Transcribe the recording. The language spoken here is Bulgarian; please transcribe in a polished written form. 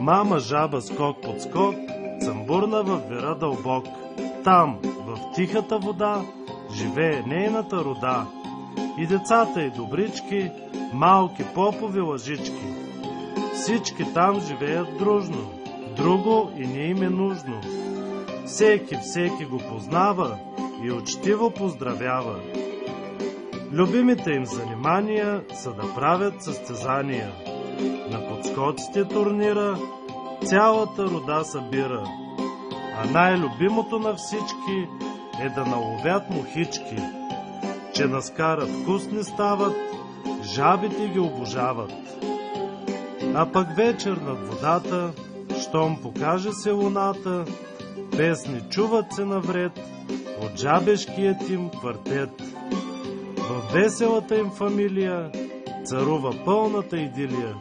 мама жаба скок под скок цъмбурна във вира дълбок. Там, в тихата вода, живее нейната рода. И децата й добрички, малки попови лъжички. Всички там живеят дружно, друго и не им е нужно. Всеки го познава и учтиво поздравява. Любимите им занимания са да правят състезания. На подскоците турнира цялата рода събира, а най-любимото на всички е да наловят мухички, че наскара вкусни стават, жабите ги обожават. А пък вечер над водата, щом покаже се луната, песни чуват се навред от жабешкият им квартет. В веселата им фамилия царува пълната идилия.